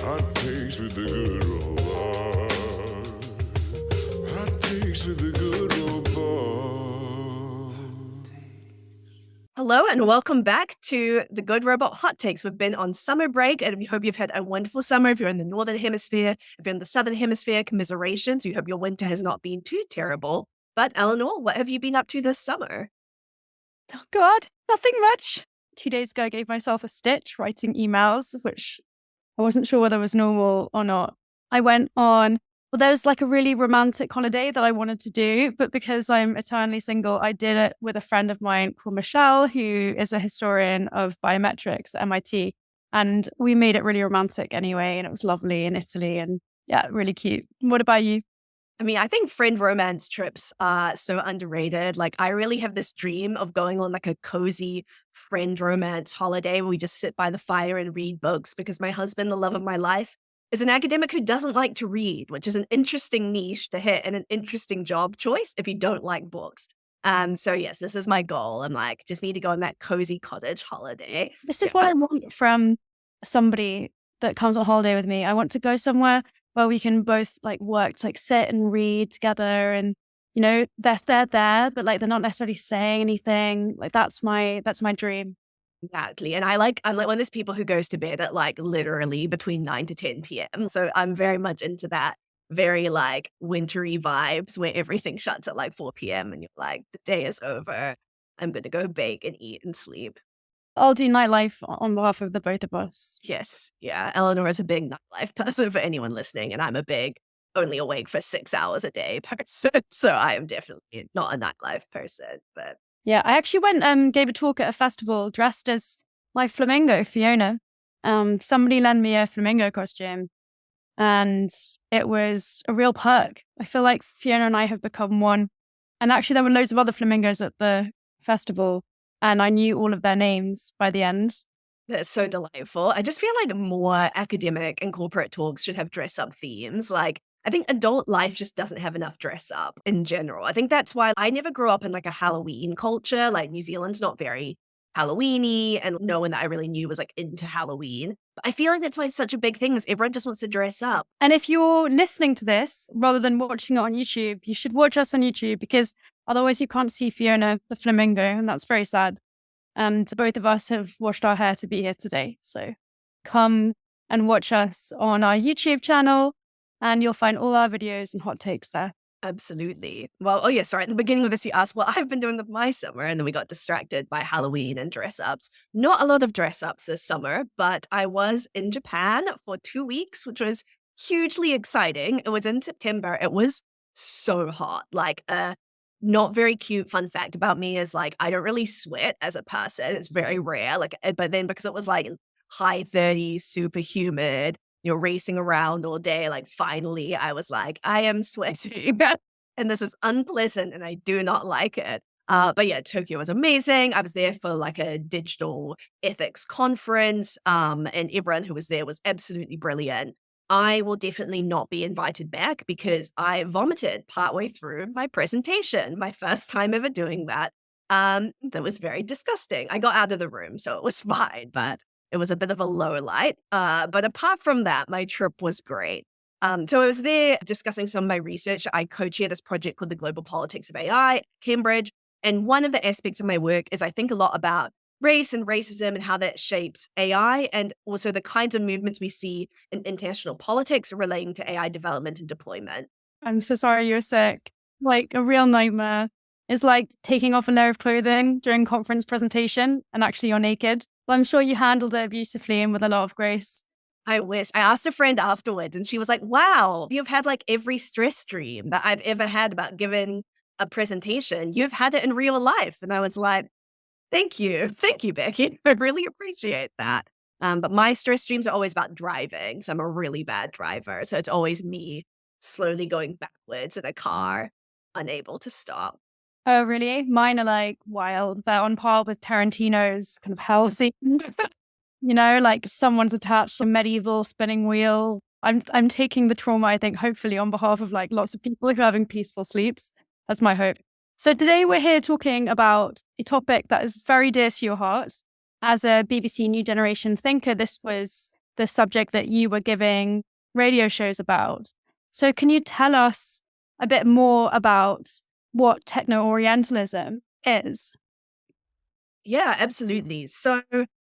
Hot takes with the good robot. Hot takes with the good robot. Hello and welcome back to the Good Robot Hot Takes. We've been on summer break and we hope you've had a wonderful summer. If you're in the Northern Hemisphere, if you're in the Southern Hemisphere, commiserations. We hope your winter has not been too terrible. But Eleanor, what have you been up to this summer? Oh God, nothing much. 2 days ago, I gave myself a stitch writing emails, which I wasn't sure whether was normal or not. I went on, there was like a really romantic holiday that I wanted to do, but because I'm eternally single, I did it with a friend of mine called Michelle, who is a historian of biometrics at MIT. And we made it really romantic anyway, and it was lovely in Italy and yeah, really cute. What about you? I mean, I think friend romance trips are so underrated. Like, I really have this dream of going on like a cozy friend romance holiday where we just sit by the fire and read books because my husband, the love of my life, is an academic who doesn't like to read, which is an interesting niche to hit and an interesting job choice if you don't like books. So yes, this is my goal. I'm like, just need to go on that cozy cottage holiday. This is what I want from somebody that comes on holiday with me. I want to go somewhere where we can both like work to like sit and read together, and you know they're there, but like they're not necessarily saying anything. Like that's my dream. Exactly. And I'm like one of those people who goes to bed at like literally between 9 to 10 p.m. So I'm very much into that very like wintry vibes where everything shuts at like 4 p.m. and you're like, the day is over. I'm going to go bake and eat and sleep. I'll do nightlife on behalf of the both of us. Yes. Yeah. Eleanor is a big nightlife person for anyone listening. And I'm a big only awake for 6 hours a day person. So I am definitely not a nightlife person, but Yeah, I actually went gave a talk at a festival dressed as my flamingo, Fiona. Somebody lent me a flamingo costume and it was a real perk. I feel like Fiona and I have become one. And actually there were loads of other flamingos at the festival and I knew all of their names by the end. that's so delightful. I just feel like more academic and corporate talks should have dress up themes. Like, I think adult life just doesn't have enough dress up in general. I think that's why I never grew up in like a Halloween culture. Like, New Zealand's not very Halloween-y, and no one that I really knew was like into Halloween. But I feel like that's why it's such a big thing is everyone just wants to dress up. And if you're listening to this rather than watching it on YouTube, you should watch us on YouTube because otherwise you can't see Fiona the flamingo, and that's very sad. And both of us have washed our hair to be here today. So come and watch us on our YouTube channel and you'll find all our videos and hot takes there. Absolutely. Well, oh yeah, sorry. At the beginning of this, you asked what I've been doing with my summer, and then we got distracted by Halloween and dress ups. Not a lot of dress ups this summer, but I was in Japan for 2 weeks, which was hugely exciting. It was in September. It was so hot. Like, not very cute fun fact about me is like, I don't really sweat as a person. It's very rare. Like, but then because it was like high 30s, super humid, racing around all day. Like, finally, I was like, I am sweating and this is unpleasant and I do not like it. But yeah, Tokyo was amazing. I was there for like a digital ethics conference, and everyone who was there was absolutely brilliant. I will definitely not be invited back because I vomited partway through my presentation, my first time ever doing that. That was very disgusting. I got out of the room, so it was fine, but it was a bit of a low light. But apart from that, my trip was great. So I was there discussing some of my research. I co-chair this project called the Global Politics of AI at Cambridge. And one of the aspects of my work is I think a lot about race and racism and how that shapes AI and also the kinds of movements we see in international politics relating to AI development and deployment. I'm so sorry you're sick. Like a real nightmare. It's like taking off a layer of clothing during conference presentation and actually you're naked. But I'm sure you handled it beautifully and with a lot of grace. I wish. I asked a friend afterwards and she was like, wow, you've had like every stress dream that I've ever had about giving a presentation. You've had it in real life. And I was like, thank you. Thank you, Becky. I really appreciate that. But my stress dreams are always about driving. So I'm a really bad driver. So it's always me slowly going backwards in a car, unable to stop. Oh, really? Mine are like wild. They're on par with Tarantino's kind of hell scenes. Like someone's attached to a medieval spinning wheel. I'm taking the trauma, I think, hopefully on behalf of like lots of people who are having peaceful sleeps. That's my hope. So today we're here talking about a topic that is very dear to your heart. As a BBC New Generation thinker, this was the subject that you were giving radio shows about. So can you tell us a bit more about what techno-Orientalism is? Yeah, absolutely. So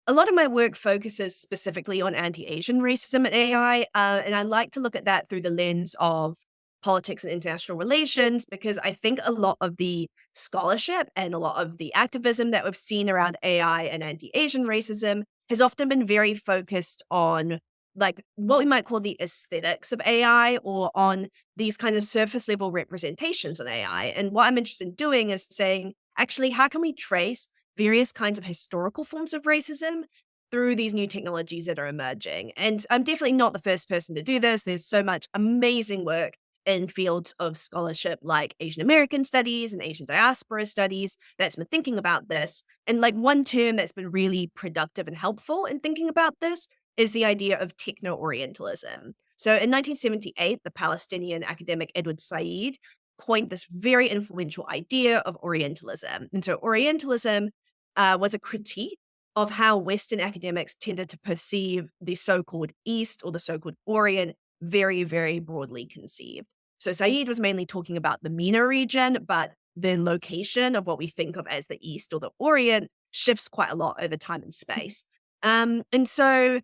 a lot of my work focuses specifically on anti-Asian racism and AI, and I like to look at that through the lens of politics and international relations, because I think a lot of the scholarship and a lot of the activism that we've seen around AI and anti-Asian racism has often been very focused on like what we might call the aesthetics of AI, or on these kind of surface level representations on AI. And what I'm interested in doing is saying, actually, how can we trace various kinds of historical forms of racism through these new technologies that are emerging? And I'm definitely not the first person to do this. There's so much amazing work in fields of scholarship like Asian American studies and Asian diaspora studies that's been thinking about this. And like one term that's been really productive and helpful in thinking about this is the idea of techno-Orientalism. So in 1978, the Palestinian academic Edward Said coined this very influential idea of Orientalism. And so Orientalism was a critique of how Western academics tended to perceive the so-called East or the so-called Orient very, very broadly conceived. So Said was mainly talking about the MENA region, but the location of what we think of as the East or the Orient shifts quite a lot over time and space. And so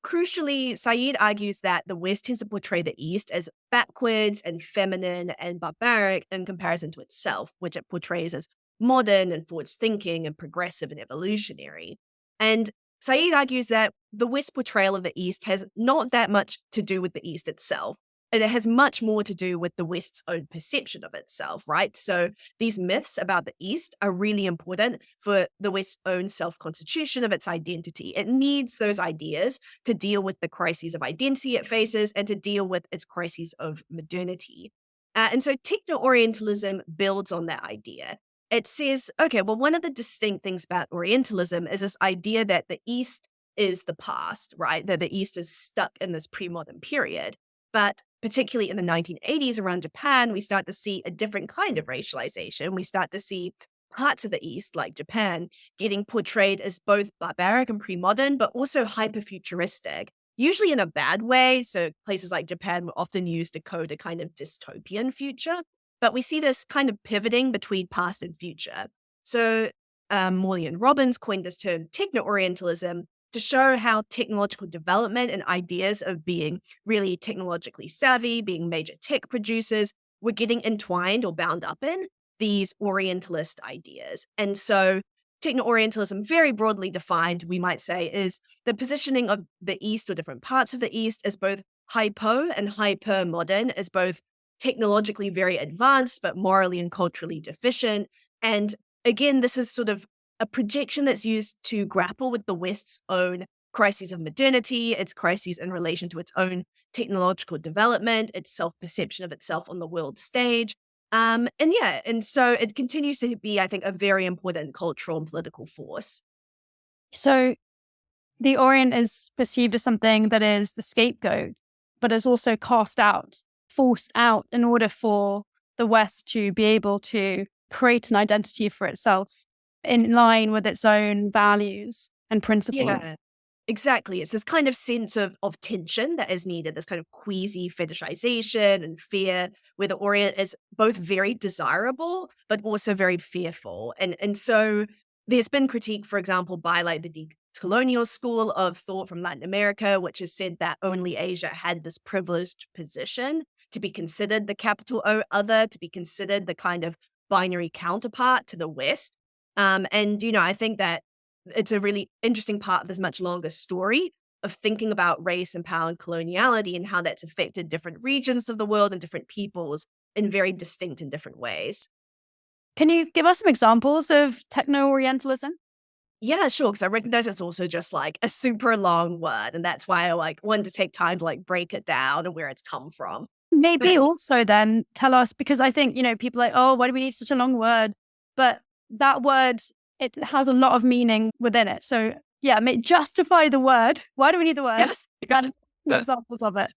crucially, Said argues that the West tends to portray the East as backwards and feminine and barbaric in comparison to itself, which it portrays as modern and forward thinking and progressive and evolutionary. And Said argues that the West portrayal of the East has not that much to do with the East itself, and it has much more to do with the West's own perception of itself, right? So these myths about the East are really important for the West's own self-constitution of its identity. It needs those ideas to deal with the crises of identity it faces and to deal with its crises of modernity. And so techno-Orientalism builds on that idea. It says, okay, well, one of the distinct things about Orientalism is this idea that the East is the past, right? That the East is stuck in this pre-modern period. But particularly in the 1980s around Japan, we start to see a different kind of racialization. We start to see parts of the East, like Japan, getting portrayed as both barbaric and pre-modern, but also hyper-futuristic, usually in a bad way. So places like Japan were often used to code a kind of dystopian future. But we see this kind of pivoting between past and future. So Morley and Robbins coined this term techno-Orientalism to show how technological development and ideas of being really technologically savvy, being major tech producers, were getting entwined or bound up in these Orientalist ideas. And so techno-Orientalism, very broadly defined, we might say, is the positioning of the East or different parts of the East as both hypo and hyper-modern, as both technologically very advanced, but morally and culturally deficient. And again, this is sort of a projection that's used to grapple with the West's own crises of modernity, its crises in relation to its own technological development, its self-perception of itself on the world stage. And so it continues to be, I think, a very important cultural and political force. So the Orient is perceived as something that is the scapegoat, but is also cast out, forced out in order for the West to be able to create an identity for itself in line with its own values and principles. Yeah, exactly. It's this kind of sense of tension that is needed, this kind of queasy fetishization and fear, where the Orient is both very desirable, but also very fearful. And so there's been critique, for example, by like the colonial school of thought from Latin America, which has said that only Asia had this privileged position to be considered the capital O other, to be considered the kind of binary counterpart to the West. I think that it's a really interesting part of this much longer story of thinking about race and power and coloniality and how that's affected different regions of the world and different peoples in very distinct and different ways. Can you give us some examples of techno-Orientalism? Yeah, sure. Because I recognize it's also just like a super long word, and that's why I wanted to take time to break it down and where it's come from. Maybe also then tell us, because I think, people are like, oh, why do we need such a long word? But that word, it has a lot of meaning within it. So yeah, justify the word. Why do we need the word? Yes. Got examples of it.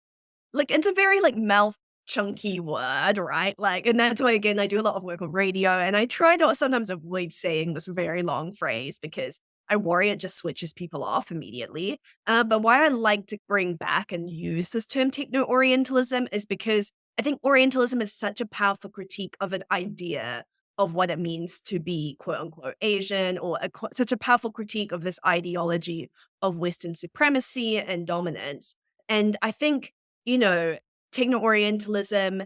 It's a very mouth chunky word, right? And that's why, again, I do a lot of work on radio, and I try to sometimes avoid saying this very long phrase because I worry it just switches people off immediately. But why I like to bring back and use this term techno-Orientalism is because I think Orientalism is such a powerful critique of an idea of what it means to be quote unquote Asian, or such a powerful critique of this ideology of Western supremacy and dominance. And I think, techno-Orientalism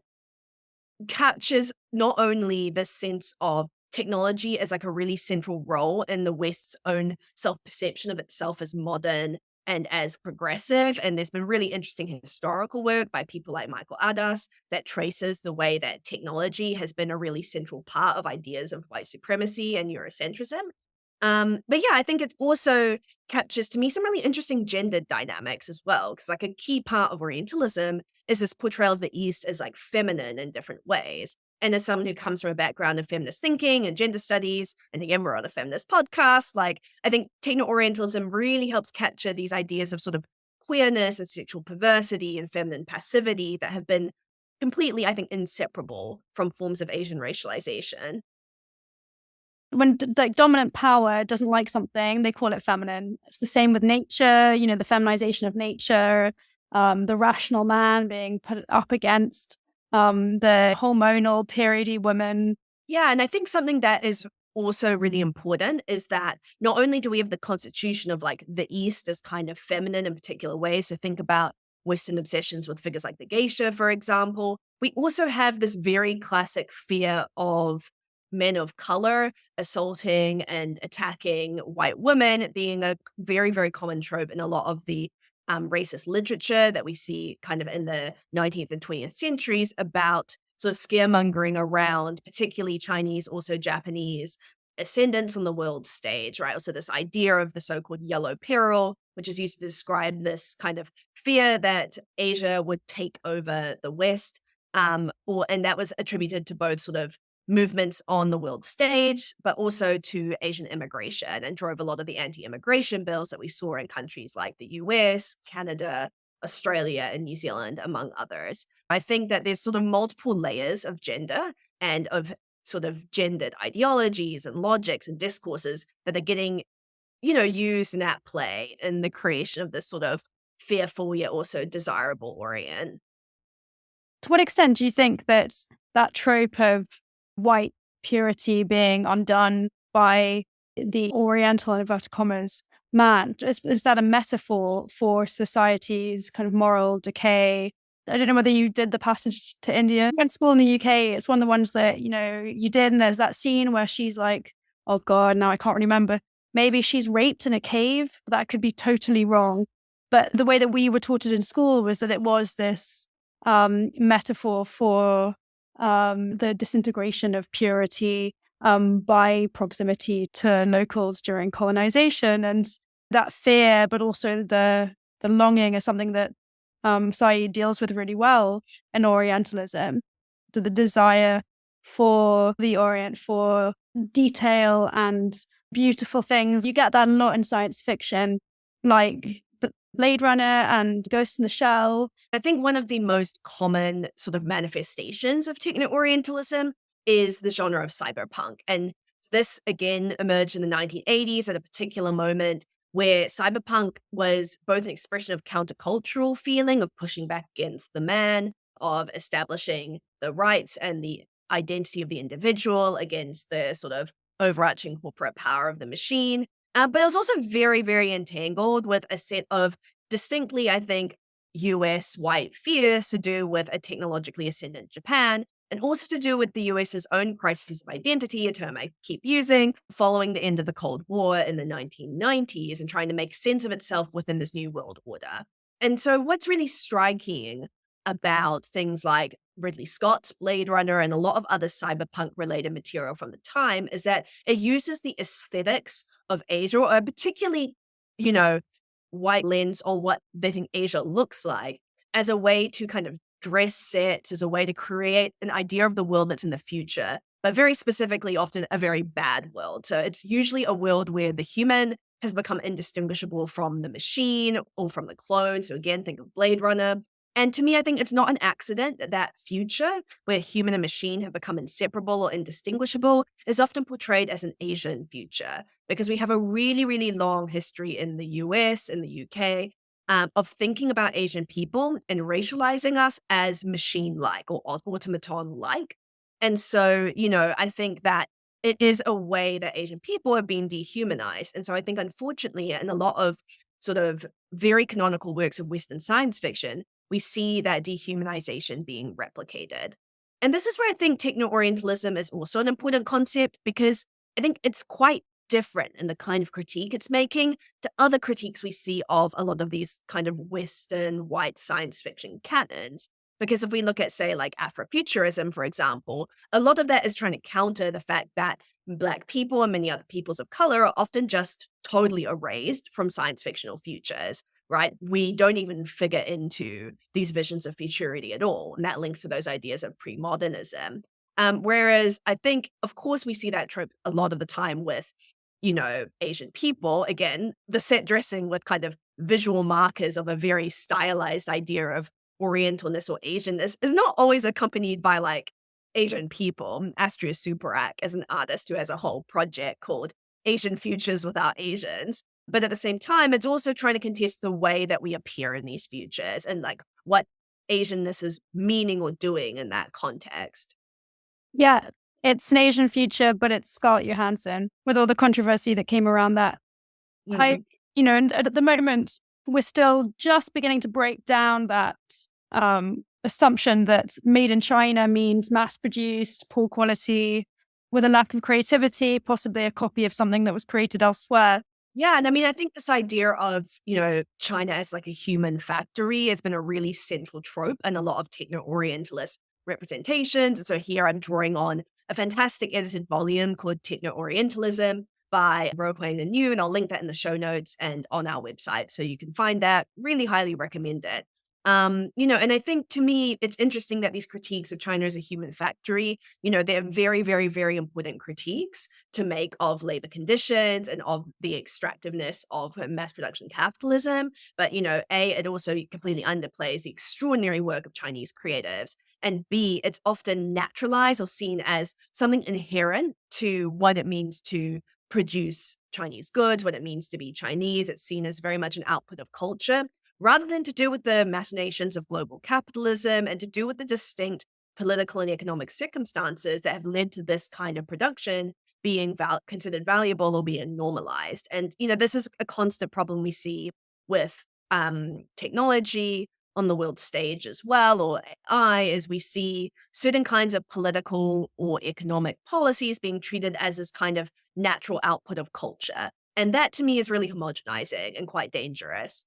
captures not only the sense of technology as like a really central role in the West's own self-perception of itself as modern and as progressive. And there's been really interesting historical work by people like Michael Adas that traces the way that technology has been a really central part of ideas of white supremacy and Eurocentrism. But yeah, I think it also captures to me some really interesting gender dynamics as well, because like a key part of Orientalism is this portrayal of the East as like feminine in different ways. And as someone who comes from a background in feminist thinking and gender studies, and again, we're on a feminist podcast, like I think techno-Orientalism really helps capture these ideas of sort of queerness and sexual perversity and feminine passivity that have been completely, I think, inseparable from forms of Asian racialization. When like dominant power doesn't like something, they call it feminine. It's the same with nature, the feminization of nature, the rational man being put up against the hormonal periody woman. Yeah, and I think something that is also really important is that not only do we have the constitution of like the East as kind of feminine in particular ways, so think about Western obsessions with figures like the geisha, for example, we also have this very classic fear of men of color assaulting and attacking white women being a very, very common trope in a lot of the racist literature that we see kind of in the 19th and 20th centuries about sort of scaremongering around particularly Chinese, also Japanese ascendants on the world stage, right? So this idea of the so-called yellow peril, which is used to describe this kind of fear that Asia would take over the West, and that was attributed to both sort of movements on the world stage, but also to Asian immigration, and drove a lot of the anti-immigration bills that we saw in countries like the US, Canada, Australia, and New Zealand, among others. I think that there's sort of multiple layers of gender and of sort of gendered ideologies and logics and discourses that are getting, used and at play in the creation of this sort of fearful yet also desirable Orient. To what extent do you think that trope of white purity being undone by the Oriental, in inverted commas, man, is that a metaphor for society's kind of moral decay? I don't know whether you did the passage to India. I went to school in the UK. It's one of the ones that, you did. And there's that scene where she's like, oh God, now I can't remember. Maybe she's raped in a cave. That could be totally wrong. But the way that we were taught it in school was that it was this metaphor for the disintegration of purity by proximity to locals during colonization. And that fear, but also the longing is something that Said deals with really well in Orientalism. The desire for the Orient, for detail and beautiful things. You get that a lot in science fiction, like Blade Runner and Ghost in the Shell. I think one of the most common sort of manifestations of techno-Orientalism is the genre of cyberpunk. And this, again, emerged in the 1980s at a particular moment where cyberpunk was both an expression of countercultural feeling of pushing back against the man, of establishing the rights and the identity of the individual against the sort of overarching corporate power of the machine. But it was also very, very entangled with a set of distinctly, I think, US white fears to do with a technologically ascendant Japan, and also to do with the US's own crisis of identity, a term I keep using, following the end of the Cold War in the 1990s and trying to make sense of itself within this new world order. And so what's really striking about things like Ridley Scott's Blade Runner and a lot of other cyberpunk-related material from the time is that it uses the aesthetics of Asia, or particularly, white lens on what they think Asia looks like, as a way to kind of dress sets, as a way to create an idea of the world that's in the future, but very specifically often a very bad world. So it's usually a world where the human has become indistinguishable from the machine or from the clone. So again, think of Blade Runner. And to me, I think it's not an accident that that future, where human and machine have become inseparable or indistinguishable, is often portrayed as an Asian future, because we have a really, really long history in the US, in the UK, of thinking about Asian people and racializing us as machine-like or automaton-like. And so, I think that it is a way that Asian people are being dehumanized. And so I think, unfortunately, in a lot of sort of very canonical works of Western science fiction, we see that dehumanization being replicated. And this is where I think techno-Orientalism is also an important concept, because I think it's quite different in the kind of critique it's making to other critiques we see of a lot of these kind of Western white science fiction canons. Because if we look at, say, like Afrofuturism, for example, a lot of that is trying to counter the fact that Black people and many other peoples of color are often just totally erased from science fictional futures, right? We don't even figure into these visions of futurity at all. And that links to those ideas of pre-modernism. Whereas I think, of course, we see that trope a lot of the time with, Asian people. Again, the set dressing with kind of visual markers of a very stylized idea of Orientalness or Asianness is not always accompanied by like Asian people. Astria Suparak is an artist who has a whole project called Asian Futures Without Asians. But at the same time, it's also trying to contest the way that we appear in these futures and like what Asianness is meaning or doing in that context. Yeah, it's an Asian future, but it's Scarlett Johansson with all the controversy that came around that. Mhm. And at the moment, we're still just beginning to break down that assumption that made in China means mass-produced, poor quality, with a lack of creativity, possibly a copy of something that was created elsewhere. Yeah, and I mean, I think this idea of, China as like a human factory has been a really central trope in a lot of techno-Orientalist representations. And so here I'm drawing on a fantastic edited volume called Techno-Orientalism by Ro Huang and Yu, and I'll link that in the show notes and on our website. So you can find that. Really highly recommend it. And I think to me, it's interesting that these critiques of China as a human factory, they're very, very, very important critiques to make of labor conditions and of the extractiveness of mass production capitalism. But, it also completely underplays the extraordinary work of Chinese creatives. And B, it's often naturalized or seen as something inherent to what it means to produce Chinese goods, what it means to be Chinese. It's seen as very much an output of culture, rather than to do with the machinations of global capitalism and to do with the distinct political and economic circumstances that have led to this kind of production being considered valuable or being normalized. And, this is a constant problem we see with technology on the world stage as well, or AI, as we see certain kinds of political or economic policies being treated as this kind of natural output of culture. And that to me is really homogenizing and quite dangerous.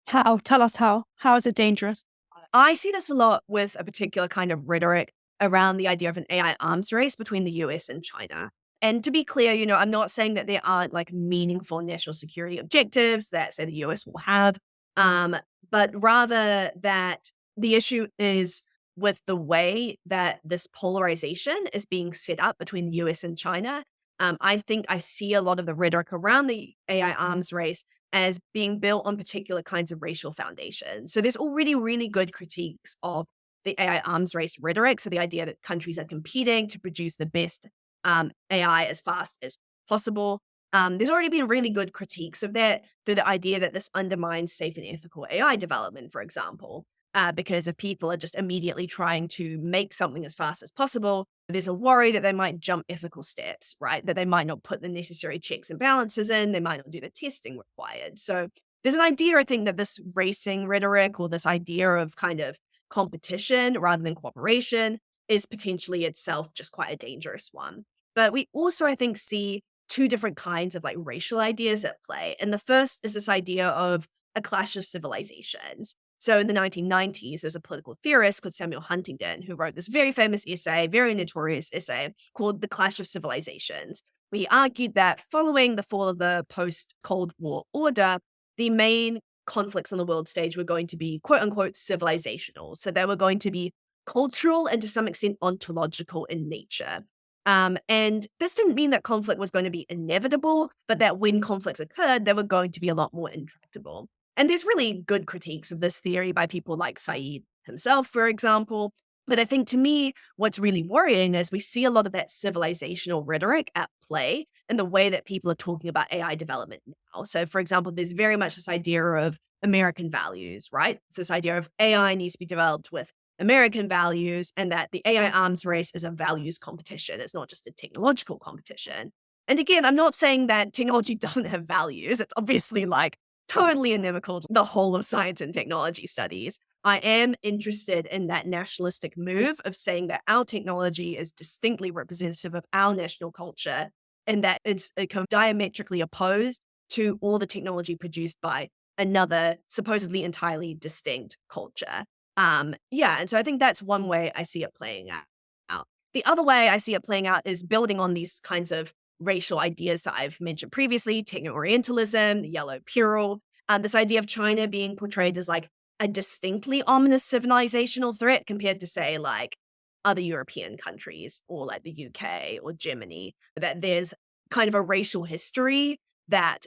How? Tell us how. How is it dangerous? I see this a lot with a particular kind of rhetoric around the idea of an AI arms race between the US and China. And to be clear, I'm not saying that there aren't like meaningful national security objectives that, say, the US will have, but rather that the issue is with the way that this polarization is being set up between the US and China. I think I see a lot of the rhetoric around the AI arms race as being built on particular kinds of racial foundations. So there's already really good critiques of the AI arms race rhetoric. So the idea that countries are competing to produce the best AI as fast as possible. There's already been really good critiques of that through the idea that this undermines safe and ethical AI development, for example, because if people are just immediately trying to make something as fast as possible, there's a worry that they might jump ethical steps, right? That they might not put the necessary checks and balances in, they might not do the testing required. So there's an idea, I think, that this racing rhetoric or this idea of kind of competition rather than cooperation is potentially itself just quite a dangerous one. But we also, I think, see two different kinds of like racial ideas at play. And the first is this idea of a clash of civilizations. So in the 1990s, there's a political theorist called Samuel Huntington who wrote this very famous essay, very notorious essay called The Clash of Civilizations. He argued that following the fall of the post-Cold War order, the main conflicts on the world stage were going to be quote unquote civilizational. So they were going to be cultural and to some extent ontological in nature. And this didn't mean that conflict was going to be inevitable, but that when conflicts occurred, they were going to be a lot more intractable. And there's really good critiques of this theory by people like Said himself, for example. But I think to me, what's really worrying is we see a lot of that civilizational rhetoric at play in the way that people are talking about AI development now. So, for example, there's very much this idea of American values, right? It's this idea of AI needs to be developed with American values and that the AI arms race is a values competition. It's not just a technological competition. And again, I'm not saying that technology doesn't have values. It's obviously like totally inimical to the whole of science and technology studies. I am interested in that nationalistic move of saying that our technology is distinctly representative of our national culture and that it's kind of diametrically opposed to all the technology produced by another supposedly entirely distinct culture. Yeah, and so I think that's one way I see it playing out. The other way I see it playing out is building on these kinds of racial ideas that I've mentioned previously, techno-Orientalism, the yellow peril, this idea of China being portrayed as like a distinctly ominous civilizational threat compared to, say, like other European countries or like the UK or Germany, that there's kind of a racial history that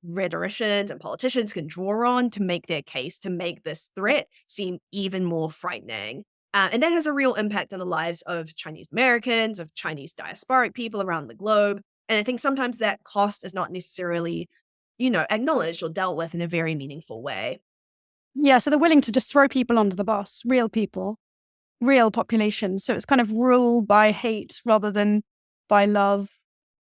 rhetoricians and politicians can draw on to make their case, to make this threat seem even more frightening. And that has a real impact on the lives of Chinese Americans, of Chinese diasporic people around the globe. And I think sometimes that cost is not necessarily, acknowledged or dealt with in a very meaningful way. Yeah, so they're willing to just throw people under the bus, real people, real population. So it's kind of rule by hate rather than by love.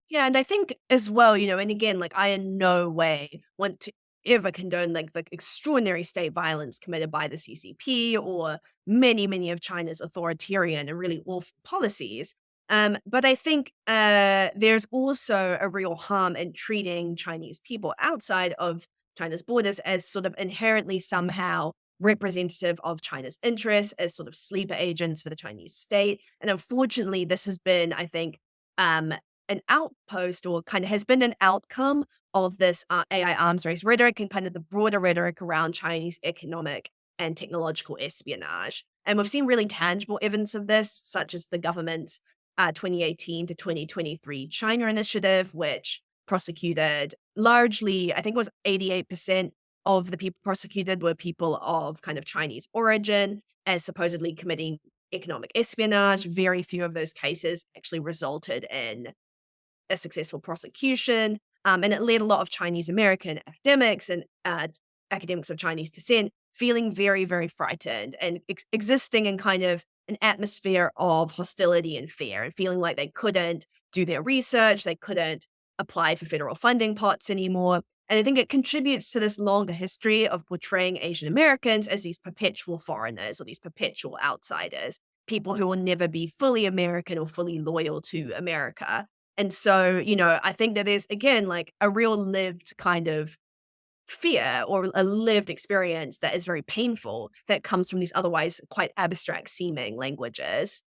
Yeah, and I think as well, and again, like I in no way want to ever condone like the extraordinary state violence committed by the CCP or many, many of China's authoritarian and really awful policies. But I think there's also a real harm in treating Chinese people outside of China's borders as sort of inherently somehow representative of China's interests, as sort of sleeper agents for the Chinese state. And unfortunately, this has been, I think, an outpost or kind of has been an outcome of this AI arms race rhetoric and kind of the broader rhetoric around Chinese economic and technological espionage. And we've seen really tangible evidence of this, such as the government's 2018 to 2023 China initiative, which prosecuted largely, I think it was 88% of the people prosecuted were people of kind of Chinese origin as supposedly committing economic espionage. Very few of those cases actually resulted in a successful prosecution. And it led a lot of Chinese American academics and academics of Chinese descent feeling very, very frightened and existing in kind of an atmosphere of hostility and fear and feeling like they couldn't do their research, they couldn't apply for federal funding pots anymore. And I think it contributes to this longer history of portraying Asian Americans as these perpetual foreigners or these perpetual outsiders, people who will never be fully American or fully loyal to America. And so, I think that there's, again, like a real lived kind of fear or a lived experience that is very painful that comes from these otherwise quite abstract seeming languages.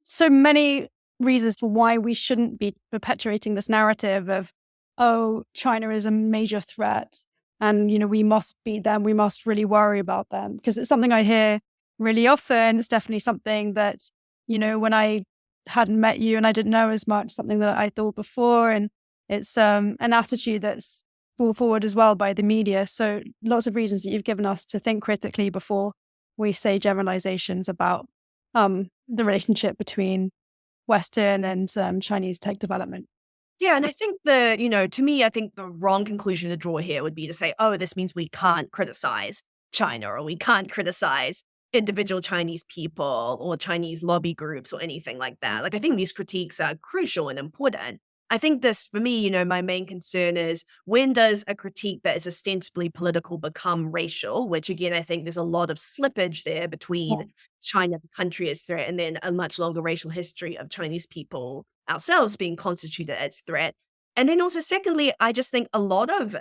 So many reasons for why we shouldn't be perpetuating this narrative of, oh, China is a major threat and, we must beat them. We must really worry about them because it's something I hear really often. It's definitely something that, when I hadn't met you and I didn't know as much, something that I thought before. And it's an attitude that's brought forward as well by the media. So lots of reasons that you've given us to think critically before we say generalizations about the relationship between Western and Chinese tech development. Yeah, and I think to me, I think the wrong conclusion to draw here would be to say, oh, this means we can't criticize China or we can't criticize individual Chinese people or Chinese lobby groups or anything like that. Like, I think these critiques are crucial and important. I think this, for me, my main concern is when does a critique that is ostensibly political become racial, which again, I think there's a lot of slippage there between China, the country as threat, and then a much longer racial history of Chinese people ourselves being constituted as threat. And then also, secondly, I just think a lot of,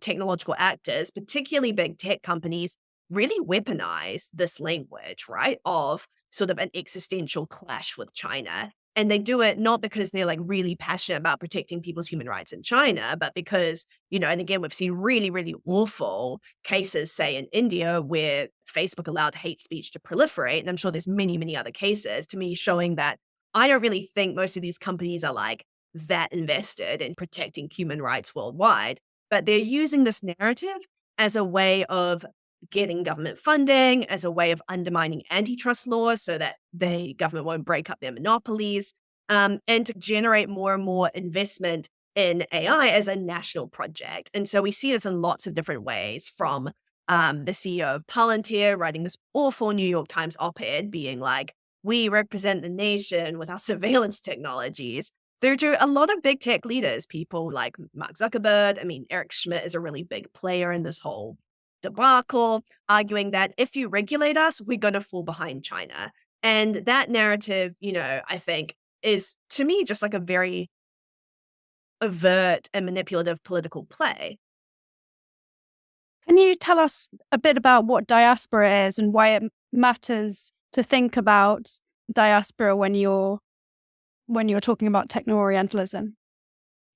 technological actors, particularly big tech companies, really weaponize this language, right, of sort of an existential clash with China. And they do it not because they're like really passionate about protecting people's human rights in China, but because, and again, we've seen really, really awful cases, say in India, where Facebook allowed hate speech to proliferate. And I'm sure there's many, many other cases to me showing that I don't really think most of these companies are like that invested in protecting human rights worldwide, but they're using this narrative as a way of getting government funding as a way of undermining antitrust laws so that the government won't break up their monopolies, and to generate more and more investment in AI as a national project. And so we see this in lots of different ways, from the CEO of Palantir writing this awful New York Times op-ed being like, we represent the nation with our surveillance technologies, through to a lot of big tech leaders, people like Mark Zuckerberg. I mean, Eric Schmidt is a really big player in this whole debacle, arguing that if you regulate us, we're going to fall behind China. And that narrative, I think is, to me, just like a very overt and manipulative political play. Can you tell us a bit about what diaspora is and why it matters to think about diaspora when you're talking about techno-Orientalism?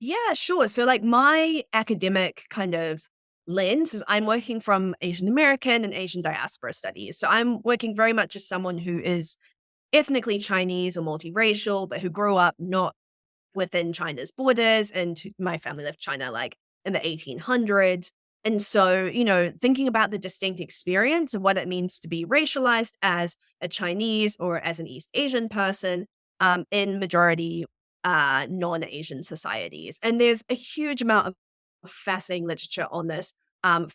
Yeah, sure. So like my academic kind of lens is I'm working from Asian American and Asian diaspora studies. So I'm working very much as someone who is ethnically Chinese or multiracial, but who grew up not within China's borders. And my family left China like in the 1800s. And so, thinking about the distinct experience of what it means to be racialized as a Chinese or as an East Asian person in majority non-Asian societies. And there's a huge amount of fascinating literature on this,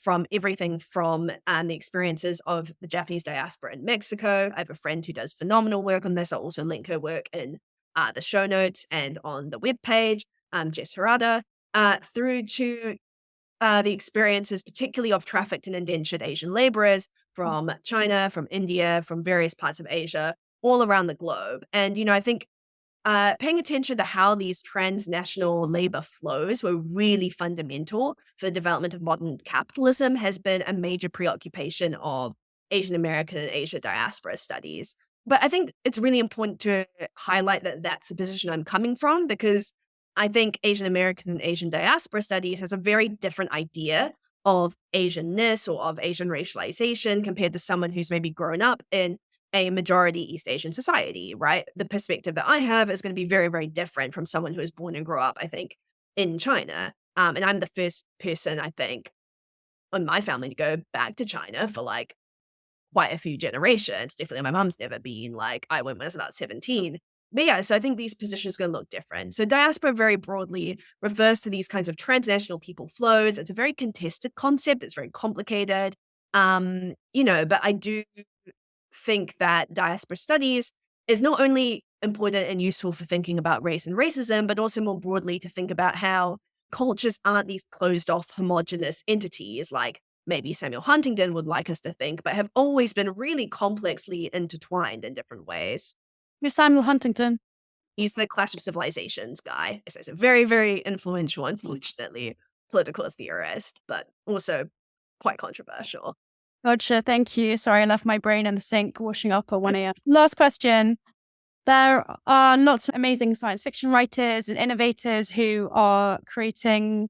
from everything from the experiences of the Japanese diaspora in Mexico. I have a friend who does phenomenal work on this. I'll also link her work in the show notes and on the webpage, Jess Harada, through to the experiences, particularly of trafficked and indentured Asian laborers from China, from India, from various parts of Asia, all around the globe. And, I think paying attention to how these transnational labor flows were really fundamental for the development of modern capitalism has been a major preoccupation of Asian American and Asia diaspora studies. But I think it's really important to highlight that that's the position I'm coming from, because I think Asian American and Asian diaspora studies has a very different idea of Asianness or of Asian racialization compared to someone who's maybe grown up in a majority East Asian society, right? The perspective that I have is going to be very, very different from someone who was born and grew up, I think, in China. And I'm the first person, I think, in my family to go back to China for like quite a few generations. Definitely my mom's never been. Like, I went when I was about 17. But yeah, so I think these positions are going to look different. So diaspora very broadly refers to these kinds of transnational people flows. It's a very contested concept. It's very complicated. But I do think that diaspora studies is not only important and useful for thinking about race and racism, but also more broadly to think about how cultures aren't these closed off homogenous entities like maybe Samuel Huntington would like us to think, but have always been really complexly intertwined in different ways. Who's Samuel Huntington? He's the Clash of Civilizations guy. He's a very, very influential, unfortunately, political theorist, but also quite controversial. Gotcha. Thank you. Sorry, I left my brain in the sink washing up at 1 a.m. Last question. There are lots of amazing science fiction writers and innovators who are creating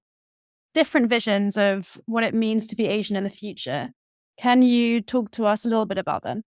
different visions of what it means to be Asian in the future. Can you talk to us a little bit about them?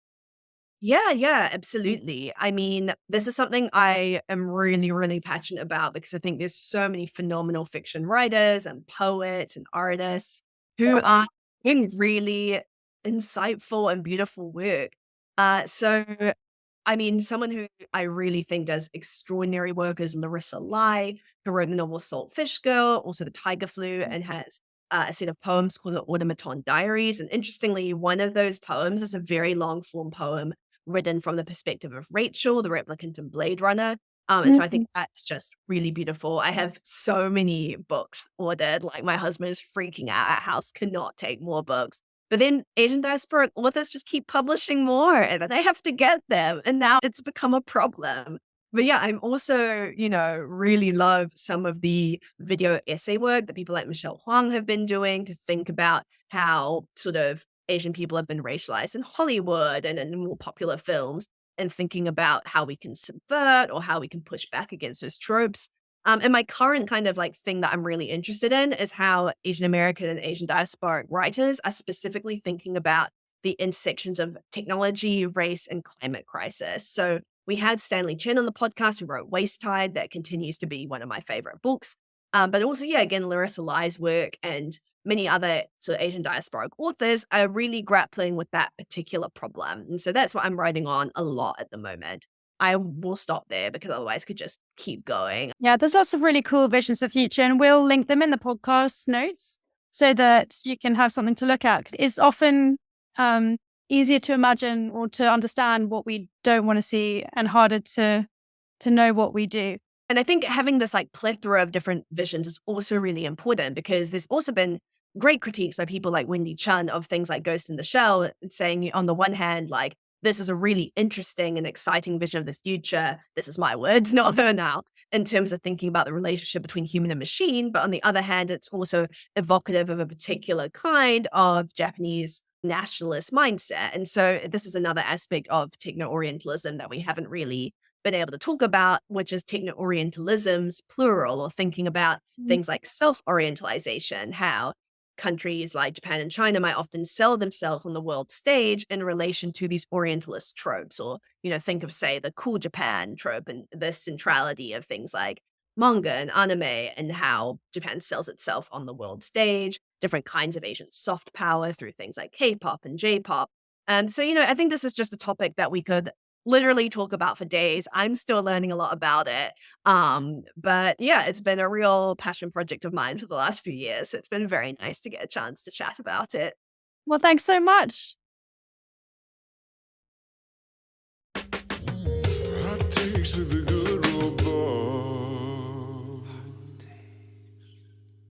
Yeah, absolutely. I mean, this is something I am really, really passionate about because I think there's so many phenomenal fiction writers and poets and artists who are doing really insightful and beautiful work. Someone who I really think does extraordinary work is Larissa Lai, who wrote the novel Saltfish Girl, also The Tiger Flu, and has a set of poems called the Automaton Diaries. And interestingly, one of those poems is a very long form poem written from the perspective of Rachel, the replicant in Blade Runner. And so I think that's just really beautiful. I have so many books ordered. Like, my husband is freaking out. Our house cannot take more books. But then Asian diasporic authors just keep publishing more and they have to get them. And now it's become a problem. But yeah, I'm also, really love some of the video essay work that people like Michelle Huang have been doing to think about how sort of Asian people have been racialized in Hollywood and in more popular films, and thinking about how we can subvert or how we can push back against those tropes. And my current kind of like thing that I'm really interested in is how Asian American and Asian diasporic writers are specifically thinking about the intersections of technology, race, and climate crisis. So we had Stanley Chen on the podcast who wrote Waste Tide. That continues to be one of my favorite books. But also, again, Larissa Lai's work and many other sort of Asian diasporic authors are really grappling with that particular problem. And so that's what I'm writing on a lot at the moment. I will stop there because otherwise I could just keep going. Yeah, there's lots of really cool visions of the future, and we'll link them in the podcast notes so that you can have something to look at. 'Cause it's often easier to imagine or to understand what we don't want to see and harder to know what we do. And I think having this like plethora of different visions is also really important because there's also been great critiques by people like Wendy Chun of things like Ghost in the Shell, saying on the one hand, like, this is a really interesting and exciting vision of the future. This is my words, not her now, in terms of thinking about the relationship between human and machine. But on the other hand, it's also evocative of a particular kind of Japanese nationalist mindset. And so this is another aspect of techno-Orientalism that we haven't really been able to talk about, which is techno-Orientalisms, plural, or thinking about things like self-orientalization, how countries like Japan and China might often sell themselves on the world stage in relation to these Orientalist tropes, or, think of, say, the cool Japan trope and the centrality of things like manga and anime and how Japan sells itself on the world stage, different kinds of Asian soft power through things like K-pop and J-pop. So, I think this is just a topic that we could literally talk about for days. I'm still learning a lot about it. But yeah, it's been a real passion project of mine for the last few years. So it's been very nice to get a chance to chat about it. Well, thanks so much. Hot takes with the